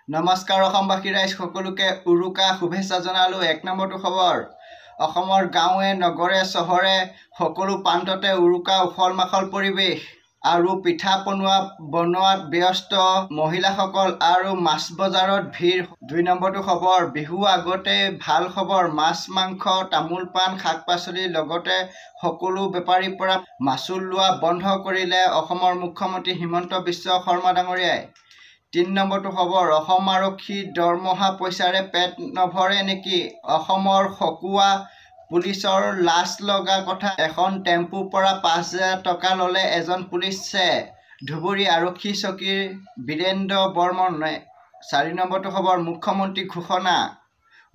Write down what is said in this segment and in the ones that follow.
নমস্কাৰ অসমবাসী ৰাইজ সকলোকে উৰুকা শুভেচ্ছা জনালো। এক নম্বৰটো খবৰ, অসমৰ গাঁৱে নগৰে চহৰে সকলো প্ৰান্ততে উৰুকা উখল মাখল পৰিৱেশ আৰু পিঠা বনোৱাত ব্যস্ত মহিলাসকল আৰু মাছ বজাৰত ভিৰ। ২ নম্বৰটো খবৰ, বিহু আগতে ভাল খবৰ, মাছ মাংস তামোল পাণ শাক পাচলিৰ লগতে সকলো বেপাৰীৰ পৰা মাচুল লোৱা বন্ধ কৰিলে অসমৰ মুখ্যমন্ত্ৰী হিমন্ত বিশ্ব শৰ্মা ডাঙৰীয়াই। ৩ নম্বৰটো খবৰ, অসম আৰক্ষীৰ দৰমহা পইচাৰে পেট নভৰে নেকি? অসমৰ খকুৱা পুলিচৰ লাজ লগা কথা, এখন টেম্পুৰ পৰা ৫,০০০ টকা ল'লে এজন পুলিচে। ধুবুৰী আৰক্ষী চকীৰ বীৰেন্দ্ৰ বৰ্মনে। ৪ নম্বৰটো খবৰ, মুখ্যমন্ত্ৰী ঘোষণা,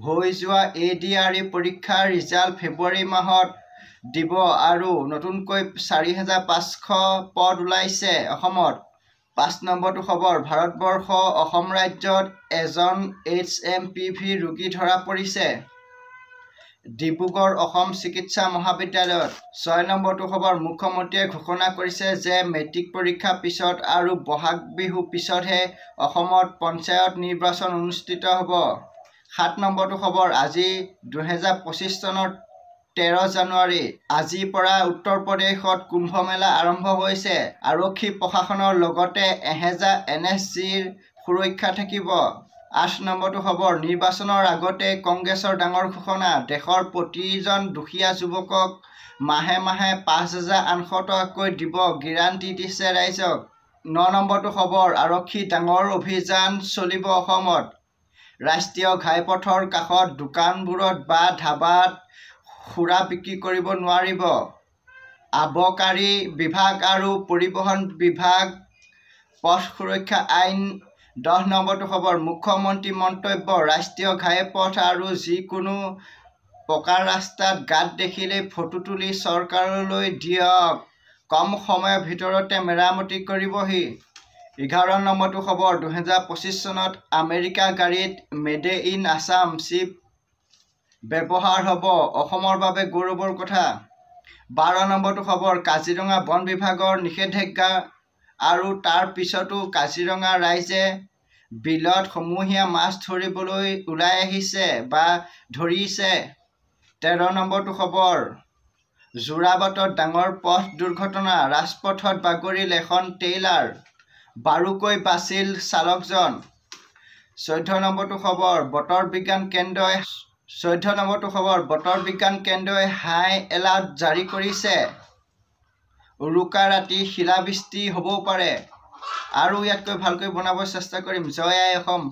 হৈ যোৱা ADRE পৰীক্ষাৰ ৰিজাল্ট ফেব্ৰুৱাৰী মাহত দিব আৰু নতুনকৈ ৪,৫০০ পদ ওলাইছে অসমত। ৫ নম্বৰটো খবৰ, ভাৰতবৰ্ষ অসম ৰাজ্যত এজন HMPV ৰোগী ধৰা পৰিছে ডিব্ৰুগড় অসম চিকিৎসা মহাবিদ্যালয়ত। ৬ নম্বৰটো খবৰ, মুখ্যমন্ত্ৰীয়ে ঘোষণা কৰিছে যে মেট্ৰিক পৰীক্ষাৰ পিছত আৰু বহাগ বিহুৰ পিছতহে অসমত পঞ্চায়ত নিৰ্বাচন অনুষ্ঠিত হ'ব। ৭ নম্বৰটো খবৰ, আজি ২০২৫ চনৰ ১৩ জানুৱাৰী, আজিৰ পৰা উত্তৰ প্ৰদেশত কুম্ভ মেলা আৰম্ভ হৈছে। আৰক্ষী প্ৰশাসনৰ লগতে ১০০০ NSGৰ সুৰক্ষা থাকিব। ৮ নম্বৰটো খবৰ, নিৰ্বাচনৰ আগতে কংগ্ৰেছৰ ডাঙৰ ঘোষণা, দেশৰ প্ৰতিজন দুখীয়া যুৱকক মাহে মাহে ৫,৮০০ টকাকৈ দিব গেৰাণ্টি দিছে ৰাইজক। ৯ নম্বৰটো খবৰ, আৰক্ষীৰ ডাঙৰ অভিযান চলিব অসমত। ৰাষ্ট্ৰীয় ঘাইপথৰ কাষৰ দোকানবোৰত বা ধাবাত সুৰা বিক্ৰী কৰিব নোৱাৰিব। আবকাৰী বিভাগ আৰু পৰিবহণ বিভাগ পথ সুৰক্ষা আইন। ১০ নম্বৰটো খবৰ, মুখ্যমন্ত্ৰীৰ মন্তব্য, ৰাষ্ট্ৰীয় ঘাইপথ আৰু যিকোনো পকা ৰাস্তাত গাঁত দেখিলেই ফটো তুলি চৰকাৰলৈ দিয়ক, কম সময়ৰ ভিতৰতে মেৰামতি কৰিবহি। ১১ নম্বৰটো খবৰ, ২০২৫ চনত আমেৰিকা গাড়ীত মেড ইন আছাম চিপ ব্যৱহাৰ হ'ব, অসমৰ বাবে গৌৰৱৰ কথা। ১২ নম্বৰটো খবৰ, কাজিৰঙা বন বিভাগৰ নিষেধাজ্ঞা আৰু তাৰ পিছতো কাজিৰঙা ৰাইজে বিলত সমূহীয়া মাছ ধৰিবলৈ ওলাই আহিছে বা ধৰিছে। ১৩ নম্বৰটো খবৰ, যোৰাবাটত ডাঙৰ পথ দুৰ্ঘটনা, ৰাজপথত বাগৰিল এখন ট্ৰেইলাৰ, বাৰুকৈ বাচিল চালকজন। ১৪ নম্বৰটো খবৰ, বতৰ বিজ্ঞান কেন্দ্ৰই হাই এলাৰ্ট জাৰি কৰিছে, উৰুকা ৰাতি শিলাবৃষ্টি হ'বও পাৰে। আৰু ইয়াতকৈ ভালকৈ বনাব চেষ্টা কৰিম। জয় আই অসম।